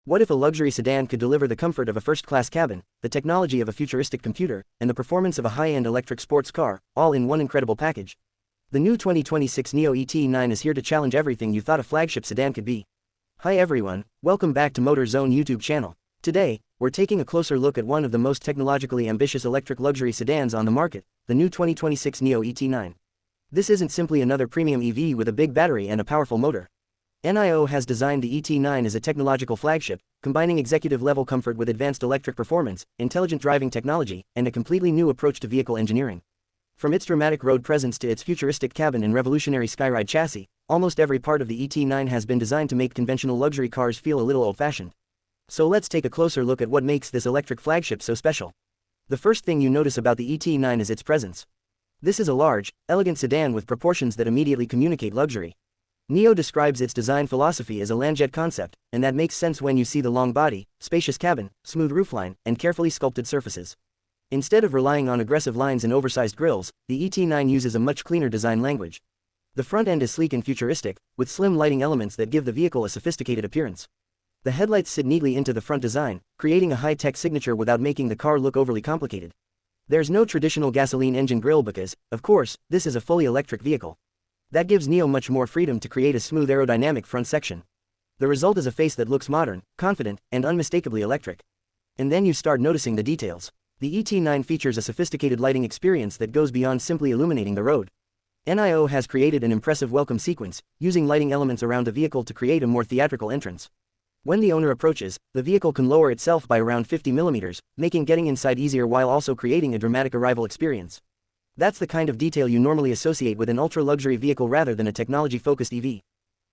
What if a luxury sedan could deliver the comfort of a first-class cabin, the technology of a futuristic computer, and the performance of a high-end electric sports car, all in one incredible package? The new 2026 NIO ET9 is here to challenge everything you thought a flagship sedan could be. Hi everyone, welcome back to Motor Zone YouTube channel. Today, we're taking a closer look at one of the most technologically ambitious electric luxury sedans on the market, the new 2026 NIO ET9. This isn't simply another premium EV with a big battery and a powerful motor. NIO has designed the ET9 as a technological flagship, combining executive-level comfort with advanced electric performance, intelligent driving technology, and a completely new approach to vehicle engineering. From its dramatic road presence to its futuristic cabin and revolutionary SkyRide chassis, almost every part of the ET9 has been designed to make conventional luxury cars feel a little old-fashioned. So let's take a closer look at what makes this electric flagship so special. The first thing you notice about the ET9 is its presence. This is a large, elegant sedan with proportions that immediately communicate luxury. NIO describes its design philosophy as a landjet concept, and that makes sense when you see the long body, spacious cabin, smooth roofline, and carefully sculpted surfaces. Instead of relying on aggressive lines and oversized grills, the ET9 uses a much cleaner design language. The front end is sleek and futuristic, with slim lighting elements that give the vehicle a sophisticated appearance. The headlights sit neatly into the front design, creating a high-tech signature without making the car look overly complicated. There's no traditional gasoline engine grille because, of course, this is a fully electric vehicle. That gives NIO much more freedom to create a smooth aerodynamic front section. The result is a face that looks modern, confident, and unmistakably electric. And then you start noticing the details. The ET9 features a sophisticated lighting experience that goes beyond simply illuminating the road. NIO has created an impressive welcome sequence, using lighting elements around the vehicle to create a more theatrical entrance. When the owner approaches, the vehicle can lower itself by around 50 mm, making getting inside easier while also creating a dramatic arrival experience. That's the kind of detail you normally associate with an ultra-luxury vehicle rather than a technology-focused EV.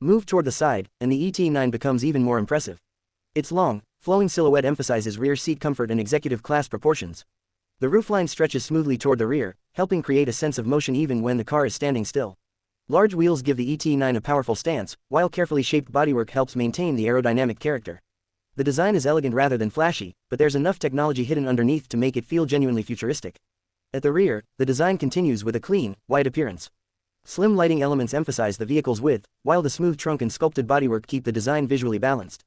Move toward the side, and the ET9 becomes even more impressive. Its long, flowing silhouette emphasizes rear seat comfort and executive-class proportions. The roofline stretches smoothly toward the rear, helping create a sense of motion even when the car is standing still. Large wheels give the ET9 a powerful stance, while carefully shaped bodywork helps maintain the aerodynamic character. The design is elegant rather than flashy, but there's enough technology hidden underneath to make it feel genuinely futuristic. At the rear, the design continues with a clean, white appearance. Slim lighting elements emphasize the vehicle's width, while the smooth trunk and sculpted bodywork keep the design visually balanced.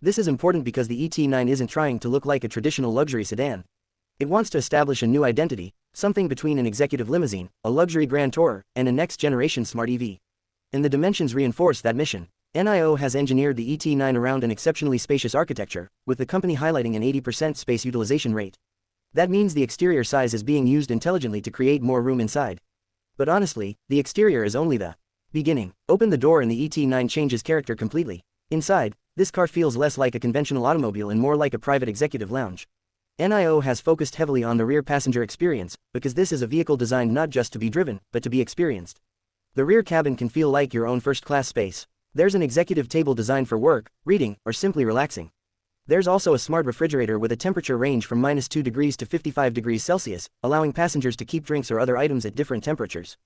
This is important because the ET9 isn't trying to look like a traditional luxury sedan. It wants to establish a new identity, something between an executive limousine, a luxury grand tourer, and a next-generation smart EV. And the dimensions reinforce that mission. NIO has engineered the ET9 around an exceptionally spacious architecture, with the company highlighting an 80% space utilization rate. That means the exterior size is being used intelligently to create more room inside. But honestly, the exterior is only the beginning. Open the door and the ET9 changes character completely. Inside, this car feels less like a conventional automobile and more like a private executive lounge. NIO has focused heavily on the rear passenger experience, because this is a vehicle designed not just to be driven, but to be experienced. The rear cabin can feel like your own first-class space. There's an executive table designed for work, reading, or simply relaxing. There's also a smart refrigerator with a temperature range from -2 degrees to 55 degrees Celsius, allowing passengers to keep drinks or other items at different temperatures.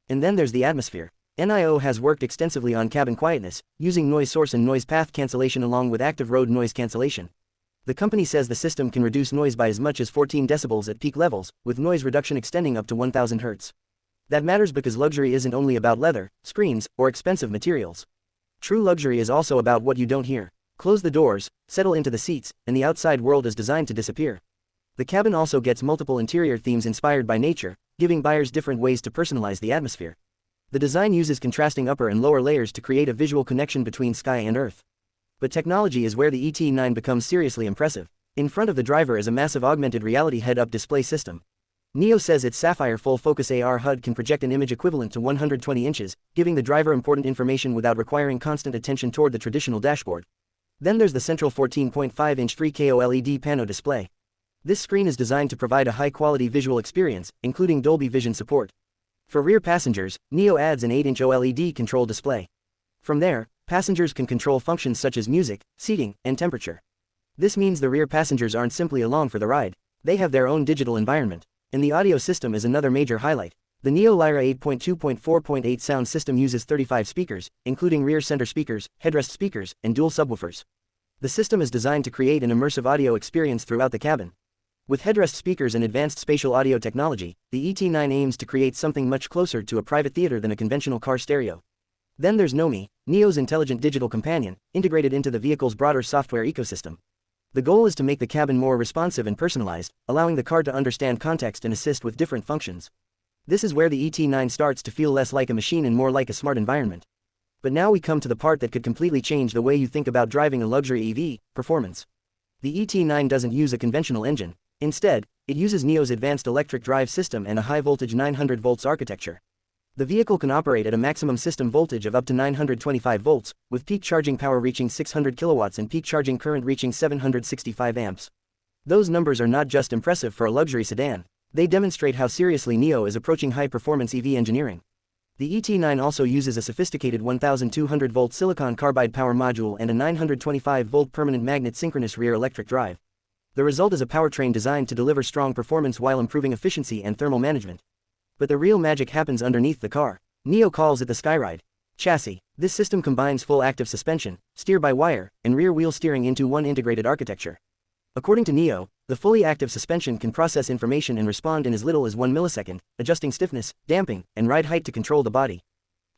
And then there's the atmosphere. NIO has worked extensively on cabin quietness, using noise source and noise path cancellation along with active road noise cancellation. The company says the system can reduce noise by as much as 14 decibels at peak levels, with noise reduction extending up to 1000 Hz. That matters because luxury isn't only about leather, screens, or expensive materials. True luxury is also about what you don't hear. Close the doors, settle into the seats, and the outside world is designed to disappear. The cabin also gets multiple interior themes inspired by nature, giving buyers different ways to personalize the atmosphere. The design uses contrasting upper and lower layers to create a visual connection between sky and earth. But technology is where the ET9 becomes seriously impressive. In front of the driver is a massive augmented reality head-up display system. NIO says its Sapphire full-focus AR HUD can project an image equivalent to 120 inches, giving the driver important information without requiring constant attention toward the traditional dashboard. Then there's the central 14.5-inch 3K OLED PanoDisplay. This screen is designed to provide a high-quality visual experience, including Dolby Vision support. For rear passengers, NIO adds an 8-inch OLED control display. From there, passengers can control functions such as music, seating, and temperature. This means the rear passengers aren't simply along for the ride. They have their own digital environment. And the audio system is another major highlight. The NIO Lyra 8.2.4.8 sound system uses 35 speakers, including rear center speakers, headrest speakers, and dual subwoofers. The system is designed to create an immersive audio experience throughout the cabin. With headrest speakers and advanced spatial audio technology, the ET9 aims to create something much closer to a private theater than a conventional car stereo. Then there's NIO, NIO's intelligent digital companion, integrated into the vehicle's broader software ecosystem. The goal is to make the cabin more responsive and personalized, allowing the car to understand context and assist with different functions. This is where the ET9 starts to feel less like a machine and more like a smart environment. But now we come to the part that could completely change the way you think about driving a luxury EV: performance. The ET9 doesn't use a conventional engine. Instead, it uses NIO's advanced electric drive system and a high-voltage 900 volts architecture. The vehicle can operate at a maximum system voltage of up to 925 volts, with peak charging power reaching 600 kilowatts and peak charging current reaching 765 amps. Those numbers are not just impressive for a luxury sedan, they demonstrate how seriously NIO is approaching high-performance EV engineering. The ET9 also uses a sophisticated 1200-volt silicon carbide power module and a 925-volt permanent magnet synchronous rear electric drive. The result is a powertrain designed to deliver strong performance while improving efficiency and thermal management. But the real magic happens underneath the car. NIO calls it the SkyRide chassis. This system combines full active suspension, steer-by-wire, and rear-wheel steering into one integrated architecture. According to NIO, the fully active suspension can process information and respond in as little as 1 millisecond, adjusting stiffness, damping, and ride height to control the body.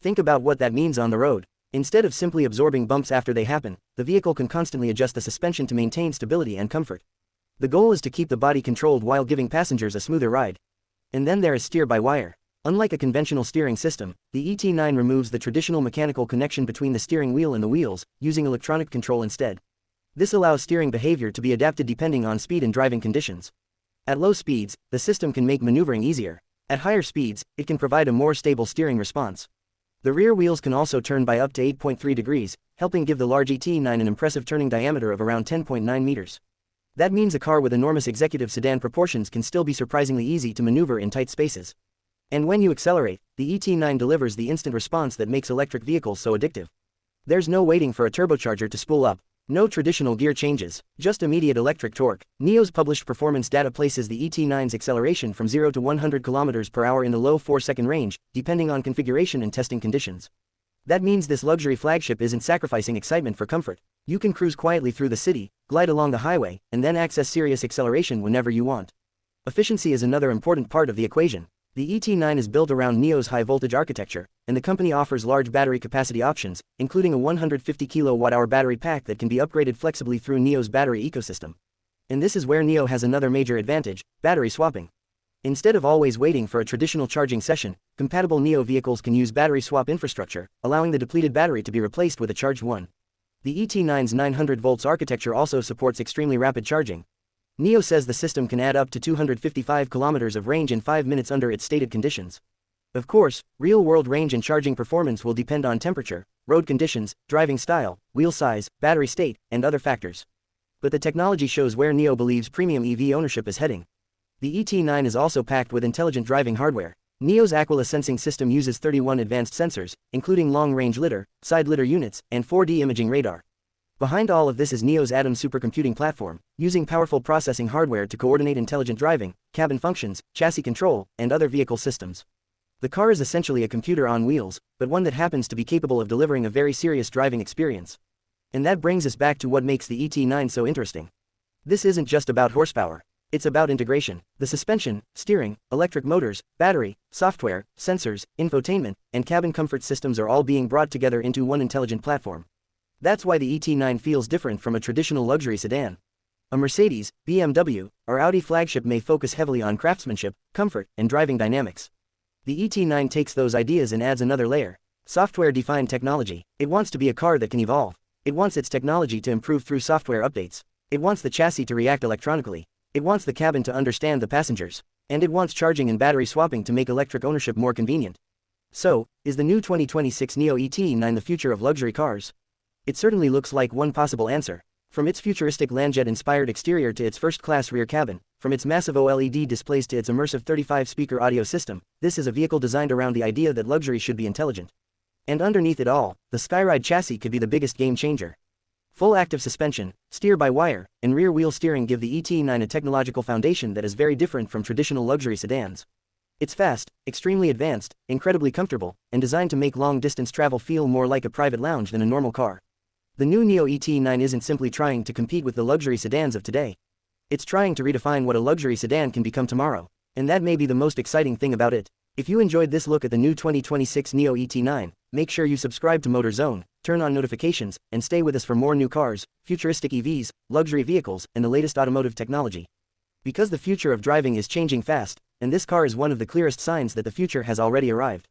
Think about what that means on the road. Instead of simply absorbing bumps after they happen, the vehicle can constantly adjust the suspension to maintain stability and comfort. The goal is to keep the body controlled while giving passengers a smoother ride. And then there is steer-by-wire. Unlike a conventional steering system, the ET9 removes the traditional mechanical connection between the steering wheel and the wheels, using electronic control instead. This allows steering behavior to be adapted depending on speed and driving conditions. At low speeds, the system can make maneuvering easier. At higher speeds, it can provide a more stable steering response. The rear wheels can also turn by up to 8.3 degrees, helping give the large ET9 an impressive turning diameter of around 10.9 meters. That means a car with enormous executive sedan proportions can still be surprisingly easy to maneuver in tight spaces. And when you accelerate, the ET9 delivers the instant response that makes electric vehicles so addictive. There's no waiting for a turbocharger to spool up, no traditional gear changes, just immediate electric torque. NIO's published performance data places the ET9's acceleration from 0 to 100 km per hour in the low 4-second range, depending on configuration and testing conditions. That means this luxury flagship isn't sacrificing excitement for comfort. You can cruise quietly through the city, glide along the highway, and then access serious acceleration whenever you want. Efficiency is another important part of the equation. The ET9 is built around NIO's high-voltage architecture, and the company offers large battery capacity options, including a 150 kWh battery pack that can be upgraded flexibly through NIO's battery ecosystem. And this is where NIO has another major advantage: battery swapping. Instead of always waiting for a traditional charging session, compatible NIO vehicles can use battery swap infrastructure, allowing the depleted battery to be replaced with a charged one. The ET9's 900 volts architecture also supports extremely rapid charging. NIO says the system can add up to 255 kilometers of range in 5 minutes under its stated conditions. Of course, real-world range and charging performance will depend on temperature, road conditions, driving style, wheel size, battery state, and other factors. But the technology shows where NIO believes premium EV ownership is heading. The ET9 is also packed with intelligent driving hardware. NIO's Aquila sensing system uses 31 advanced sensors, including long-range lidar, side lidar units, and 4D imaging radar. Behind all of this is NIO's Atom supercomputing platform, using powerful processing hardware to coordinate intelligent driving, cabin functions, chassis control, and other vehicle systems. The car is essentially a computer on wheels, but one that happens to be capable of delivering a very serious driving experience. And that brings us back to what makes the ET9 so interesting. This isn't just about horsepower. It's about integration. The suspension, steering, electric motors, battery, software, sensors, infotainment, and cabin comfort systems are all being brought together into one intelligent platform. That's why the ET9 feels different from a traditional luxury sedan. A Mercedes, BMW, or Audi flagship may focus heavily on craftsmanship, comfort, and driving dynamics. The ET9 takes those ideas and adds another layer: software-defined technology. It wants to be a car that can evolve. It wants its technology to improve through software updates. It wants the chassis to react electronically. It wants the cabin to understand the passengers. And it wants charging and battery swapping to make electric ownership more convenient. So, is the new 2026 NIO ET9 the future of luxury cars? It certainly looks like one possible answer. From its futuristic Landjet-inspired exterior to its first-class rear cabin, from its massive OLED displays to its immersive 35-speaker audio system, this is a vehicle designed around the idea that luxury should be intelligent. And underneath it all, the SkyRide chassis could be the biggest game-changer. Full active suspension, steer-by-wire, and rear-wheel steering give the ET9 a technological foundation that is very different from traditional luxury sedans. It's fast, extremely advanced, incredibly comfortable, and designed to make long-distance travel feel more like a private lounge than a normal car. The new NIO ET9 isn't simply trying to compete with the luxury sedans of today. It's trying to redefine what a luxury sedan can become tomorrow. And that may be the most exciting thing about it. If you enjoyed this look at the new 2026 NIO ET9, Make sure you subscribe to Motor Zone, turn on notifications, and stay with us for more new cars, futuristic EVs, luxury vehicles, and the latest automotive technology. Because the future of driving is changing fast, and this car is one of the clearest signs that the future has already arrived.